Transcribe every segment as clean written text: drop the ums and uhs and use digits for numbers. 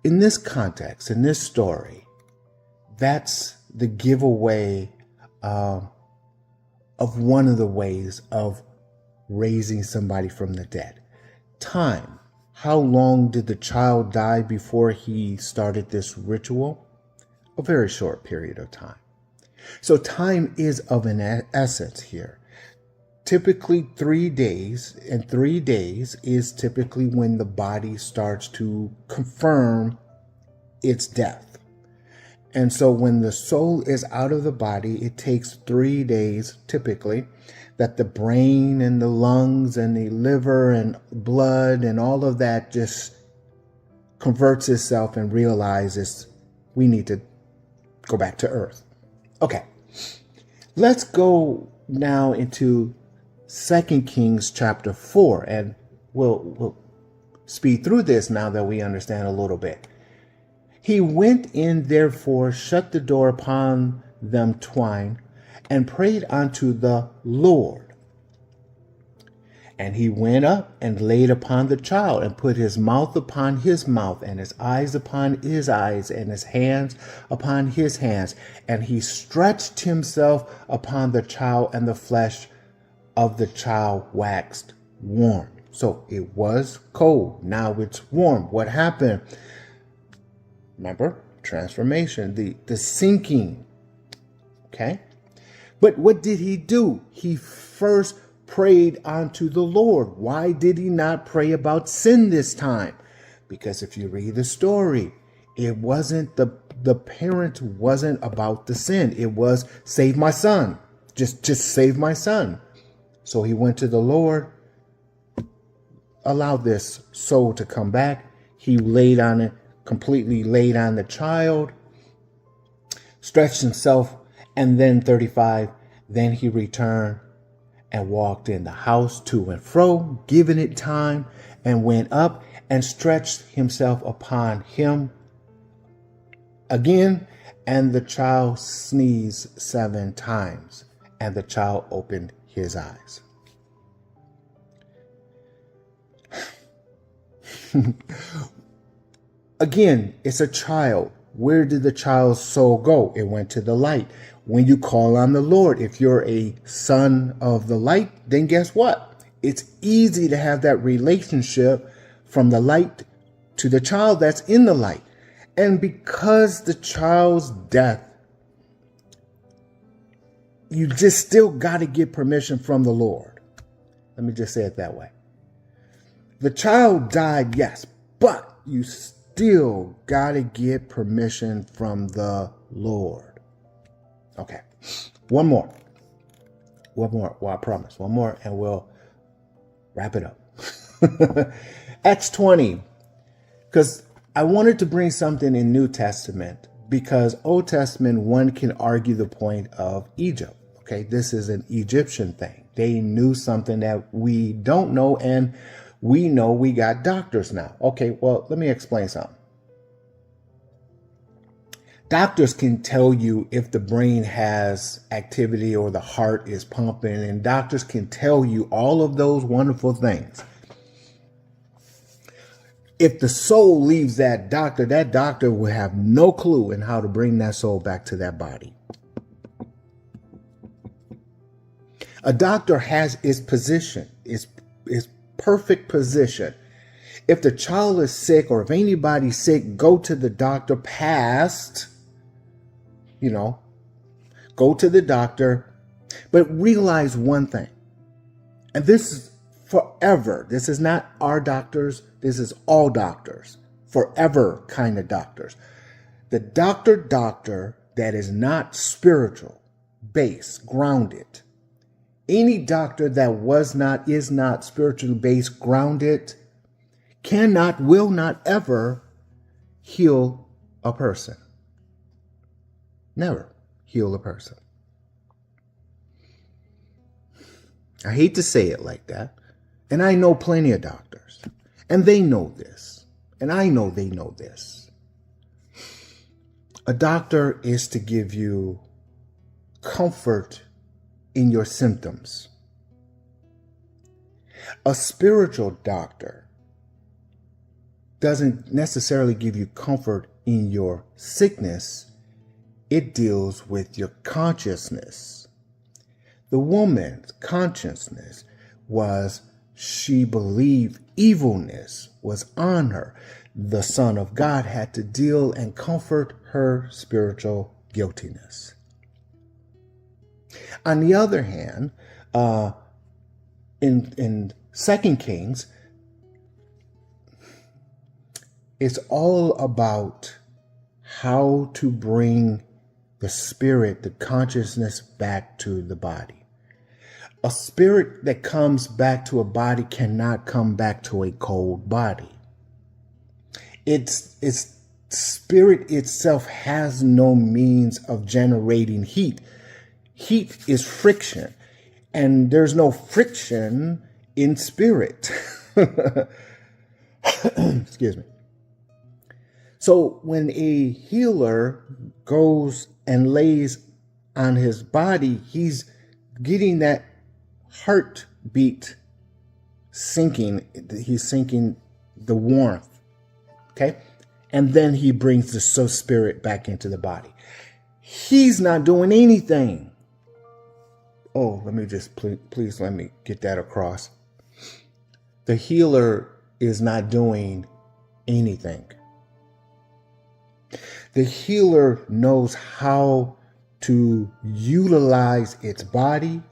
in this context, in this story, that's the giveaway of one of the ways of raising somebody from the dead. Time. How long did the child die before he started this ritual? A very short period of time. So time is of an essence here. Typically 3 days, and 3 days is typically when the body starts to confirm its death. And so when the soul is out of the body, it takes 3 days typically that the brain and the lungs and the liver and blood and all of that just converts itself and realizes we need to go back to earth. Okay, let's go now into 2 Kings chapter 4, and we'll speed through this now that we understand a little bit. He went in, therefore, shut the door upon them twine, and prayed unto the Lord. And he went up and laid upon the child, and put his mouth upon his mouth, and his eyes upon his eyes, and his hands upon his hands. And he stretched himself upon the child, and the flesh of the child waxed warm. So it was cold. Now it's warm. What happened? Remember, transformation, the sinking. Okay. But what did he do? He first prayed unto the Lord. Why did he not pray about sin this time? Because if you read the story, it wasn't the parent wasn't about the sin. It was save my son. Just save my son. So he went to the Lord, allowed this soul to come back. He laid on it, completely laid on the child, stretched himself, and then 35, then he returned and walked in the house to and fro, giving it time, and went up and stretched himself upon him again, and the child sneezed 7 times, and the child opened his eyes. Again, it's a child. Where did the child's soul go? It went to the light. When you call on the Lord, if you're a son of the light, then guess what? It's easy to have that relationship from the light to the child that's in the light. And because the child's death, you just still got to get permission from the Lord. Let me just say it that way. The child died, yes, but you still got to get permission from the Lord. Okay, one more. Well, I promise. One more and we'll wrap it up. Acts 20, because I wanted to bring something in New Testament, because Old Testament, one can argue the point of Egypt. Okay, this is an Egyptian thing. They knew something that we don't know, and we know we got doctors now. Okay, well, let me explain something. Doctors can tell you if the brain has activity or the heart is pumping, and doctors can tell you all of those wonderful things. If the soul leaves that doctor will have no clue in how to bring that soul back to that body. A doctor has its position, its perfect position. If the child is sick, or if anybody's sick, go to the doctor past, go to the doctor. But realize one thing, and this is forever. This is not our doctors. This is all doctors, forever kind of doctors. The doctor that is not spiritual, base, grounded. Any doctor that is not spiritually based, grounded, will not ever heal a person. Never heal a person. I hate to say it like that. And I know plenty of doctors. And they know this. And I know they know this. A doctor is to give you comfort in your symptoms. A spiritual doctor doesn't necessarily give you comfort in your sickness. It deals with your consciousness. The woman's consciousness was she believed evilness was on her. The Son of God had to deal and comfort her spiritual guiltiness. On the other hand, in 2 Kings, it's all about how to bring the spirit, the consciousness back to the body. A spirit that comes back to a body cannot come back to a cold body. Its spirit itself has no means of generating heat. Heat is friction, and there's no friction in spirit. Excuse me. So when a healer goes and lays on his body, he's getting that heartbeat sinking. He's sinking the warmth. Okay. And then he brings the soul spirit back into the body. He's not doing anything. Oh, let me just please let me get that across. The healer is not doing anything. The healer knows how to utilize its body,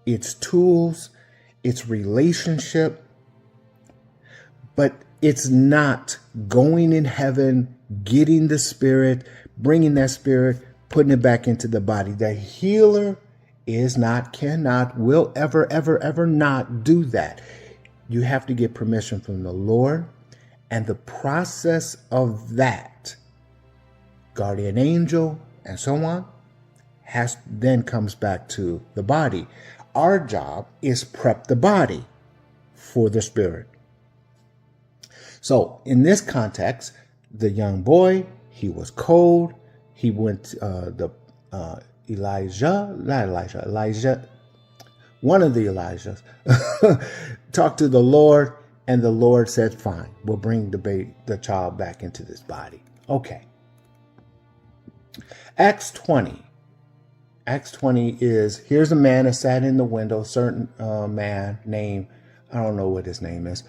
its tools, its relationship, but it's not going in heaven, getting the spirit, bringing that spirit, putting it back into the body. The healer is not, cannot, will ever not do that. You have to get permission from the Lord, and the process of that, guardian angel and so on, then comes back to the body. Our job is prep the body for the spirit. So in this context, the young boy, he was cold. He went, Elijah, one of the Elijahs, talked to the Lord, and the Lord said, fine, we'll bring the child back into this body. Okay. Acts 20. Acts 20 is, here's a man that sat in the window, certain man named, I don't know what his name is,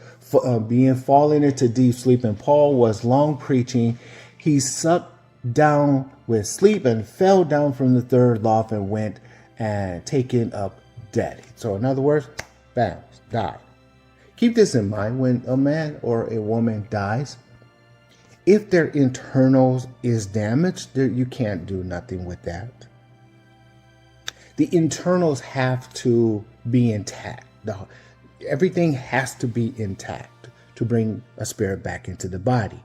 being fallen into deep sleep. And Paul was long preaching. He sucked down with sleep and fell down from the third loft and went and taken up dead. So in other words, bam, died. Keep this in mind when a man or a woman dies. If their internals is damaged, you can't do nothing with that. The internals have to be intact. Everything has to be intact to bring a spirit back into the body.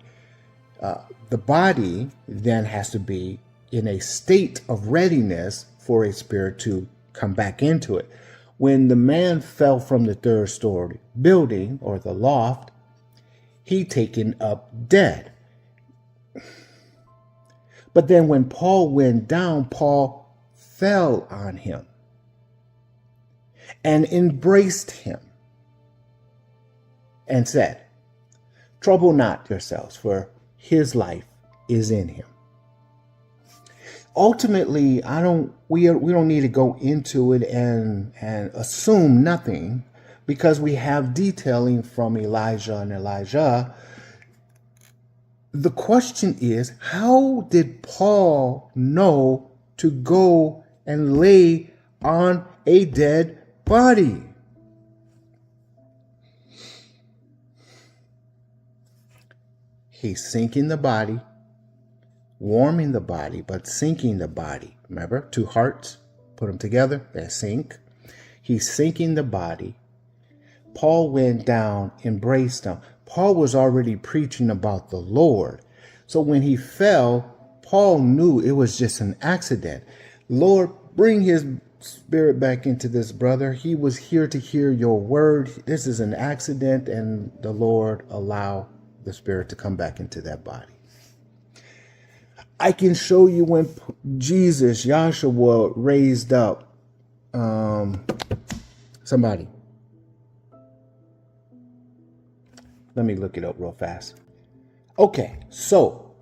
The body then has to be in a state of readiness for a spirit to come back into it. When the man fell from the third story building or the loft, he taken up dead. But then when Paul went down, Paul fell on him and embraced him and said, trouble not yourselves, for his life is in him. Ultimately, we don't need to go into it and assume nothing, because we have detailing from Elijah and Elisha. The question is, how did Paul know to go and lay on a dead body? He's sinking the body, warming the body, but sinking the body. Remember, two hearts, put them together, they sink. He's sinking the body. Paul went down, embraced him. Paul was already preaching about the Lord. So when he fell, Paul knew it was just an accident. Lord, bring his spirit back into this brother. He was here to hear your word. This is an accident, and the Lord allow the spirit to come back into that body. I can show you when Jesus, Yeshua, raised up somebody. Let me look it up real fast. Okay, so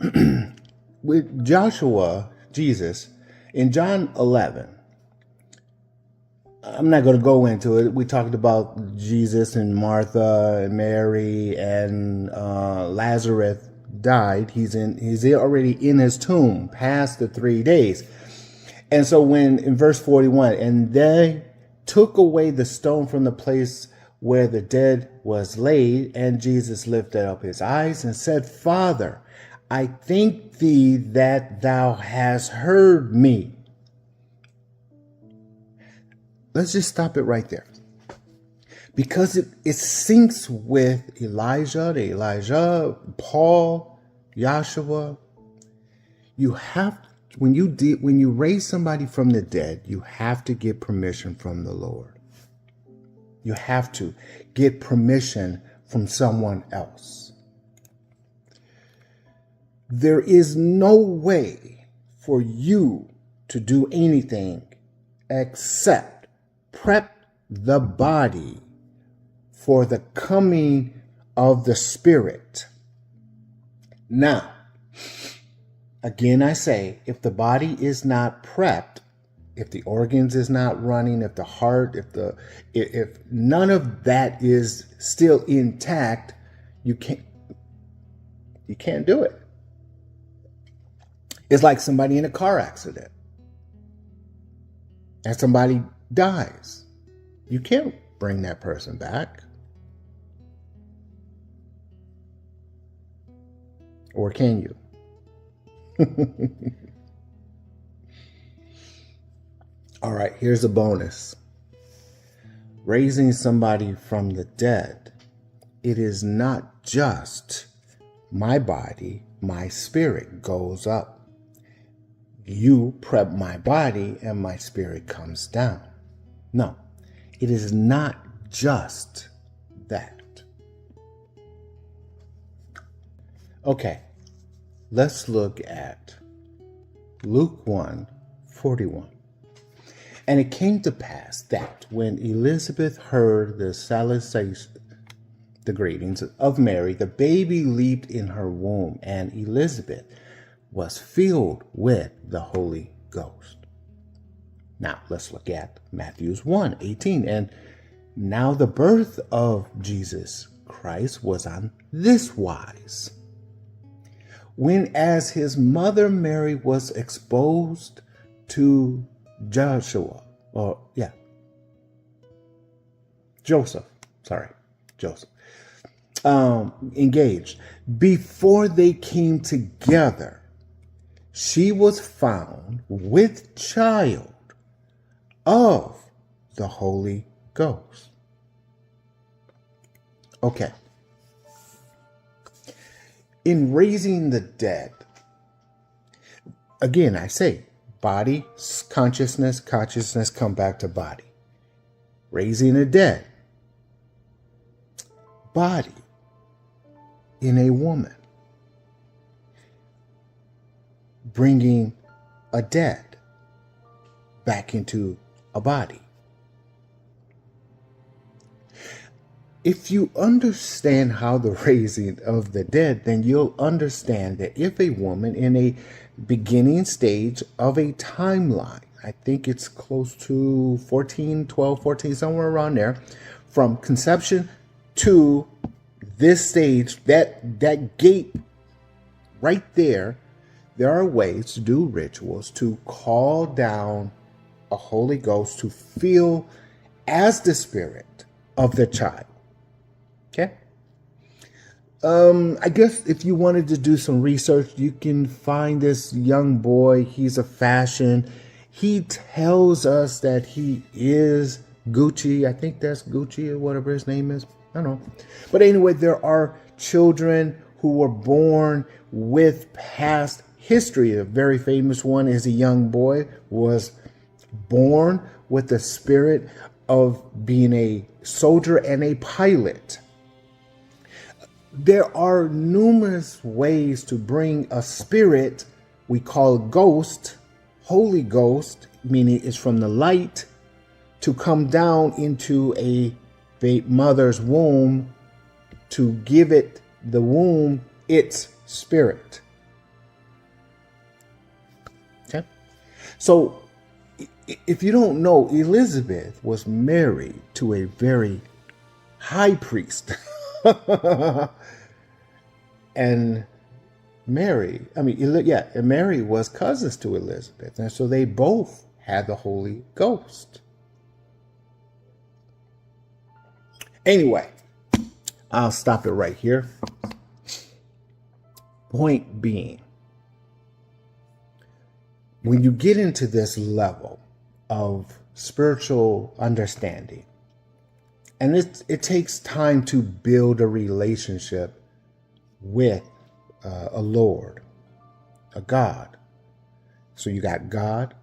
with Joshua, Jesus, in John 11, I'm not going to go into it. We talked about Jesus and Martha and Mary, and Lazarus died. He's already in his tomb past the 3 days. And so when in verse 41, and they took away the stone from the place where the dead was laid, and Jesus lifted up his eyes and said, Father, I thank thee that thou hast heard me. Let's just stop it right there. Because it syncs with Elijah, Paul, Yeshua. You have, when you raise somebody from the dead, you have to get permission from the Lord. You have to get permission from someone else. There is no way for you to do anything except prep the body for the coming of the Spirit. Now, again, I say, if the body is not prepped, if the organs is not running, if the heart, if none of that is still intact, you can't do it. It's like somebody in a car accident and somebody dies. You can't bring that person back. Or can you? All right, here's a bonus. Raising somebody from the dead, it is not just my body, my spirit goes up. You prep my body and my spirit comes down. No, it is not just that. Okay, let's look at Luke 1:41. And it came to pass that when Elizabeth heard the salutation, the greetings of Mary, the baby leaped in her womb, and Elizabeth was filled with the Holy Ghost. Now let's look at Matthew 1:18. And now the birth of Jesus Christ was on this wise. When as his mother Mary was exposed to Joseph, engaged, before they came together, she was found with child of the Holy Ghost. Okay. In raising the dead, again, I say, body, consciousness come back to body. Raising the dead, body in a woman. Bringing a dead back into a body. If you understand how the raising of the dead, then you'll understand that if a woman in a beginning stage of a timeline, I think it's close to 14, 12, 14, somewhere around there, from conception to this stage, that gate right there, there are ways to do rituals to call down a Holy Ghost to feel as the spirit of the child. Okay. I guess if you wanted to do some research, you can find this young boy. He's a fashion. He tells us that he is Gucci. I think that's Gucci or whatever his name is. I don't know. But anyway, there are children who were born with past history. A very famous one is a young boy was born with the spirit of being a soldier and a pilot. There are numerous ways to bring a spirit we call ghost, Holy Ghost, meaning it's from the light, to come down into a mother's womb to give it the womb its spirit. Okay? So, if you don't know, Elizabeth was married to a very high priest. And Mary was cousins to Elizabeth. And so they both had the Holy Ghost. Anyway, I'll stop it right here. Point being, when you get into this level of spiritual understanding, and it takes time to build a relationship with a Lord, a God. So you got God,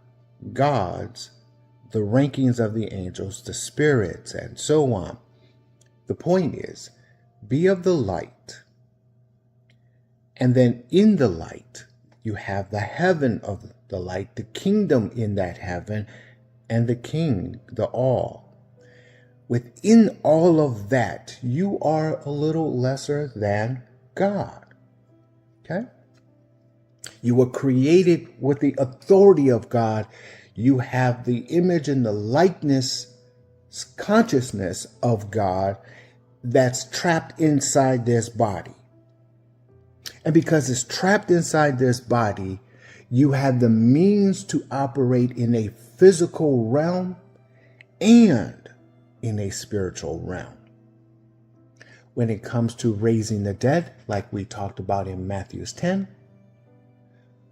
gods, the rankings of the angels, the spirits, and so on. The point is, be of the light. And then in the light, you have the heaven of the light, the kingdom in that heaven, and the king, the all. Within all of that, you are a little lesser than God. Okay? You were created with the authority of God. You have the image and the likeness, consciousness of God that's trapped inside this body. And because it's trapped inside this body, you have the means to operate in a physical realm and in a spiritual realm. When it comes to raising the dead, like we talked about in Matthew 10,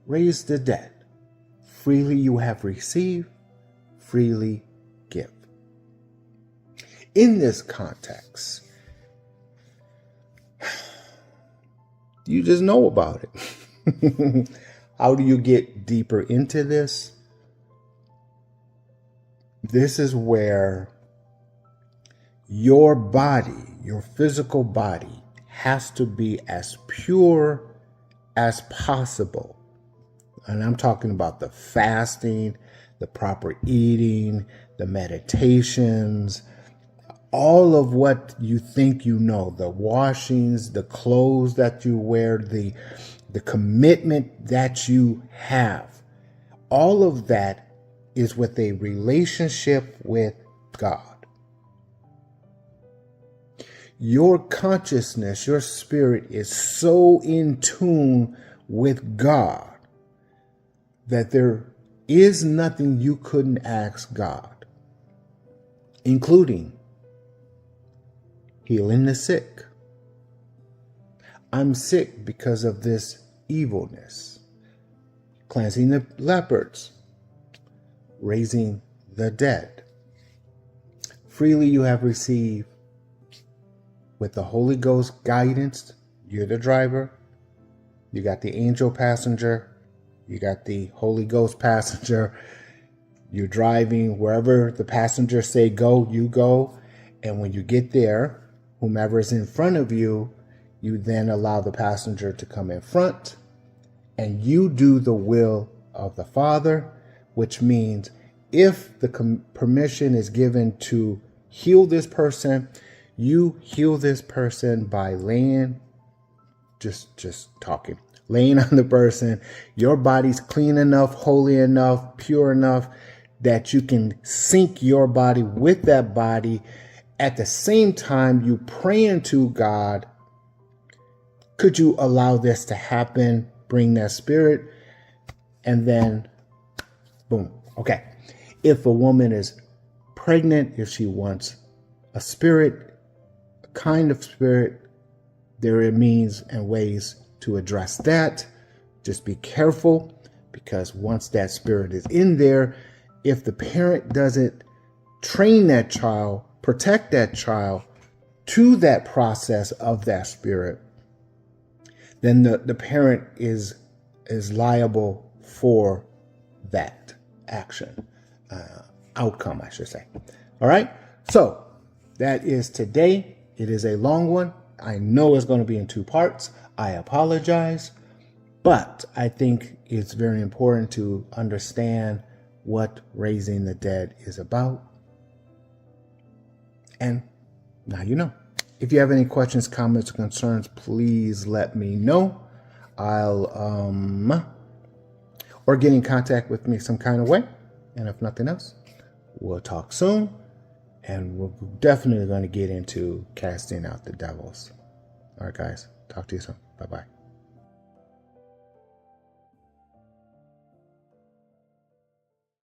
raise the dead. Freely you have received, freely give. In this context, you just know about it. How do you get deeper into this? This is where your body, your physical body, has to be as pure as possible. And I'm talking about the fasting, the proper eating, the meditations, all of what you think you know, the washings, the clothes that you wear, the commitment that you have. All of that is with a relationship with God. Your consciousness, your spirit is so in tune with God that there is nothing you couldn't ask God, including healing the sick. I'm sick because of this evilness. Cleansing the lepers. Raising the dead. Freely you have received. With the Holy Ghost guidance, you're the driver. You got the angel passenger. You got the Holy Ghost passenger. You're driving wherever the passengers say go, you go. And when you get there, whomever is in front of you, you then allow the passenger to come in front. And you do the will of the Father, which means if the permission is given to heal this person, you heal this person by laying, just talking, laying on the person. Your body's clean enough, holy enough, pure enough that you can sync your body with that body. At the same time, you praying to God, could you allow this to happen? Bring that spirit, and then boom. Okay. If a woman is pregnant, if she wants a spirit, kind of spirit, there are means and ways to address that. Just be careful, because once that spirit is in there, if the parent doesn't train that child, protect that child to that process of that spirit, then the parent is liable for that action, outcome, I should say. All right. So that is today. It is a long one. I know it's going to be in 2 parts. I apologize, but I think it's very important to understand what raising the dead is about. And now you know. If you have any questions, comments, or concerns, please let me know. or get in contact with me some kind of way. And if nothing else, we'll talk soon. And we're definitely going to get into casting out the devils. All right, guys. Talk to you soon. Bye-bye.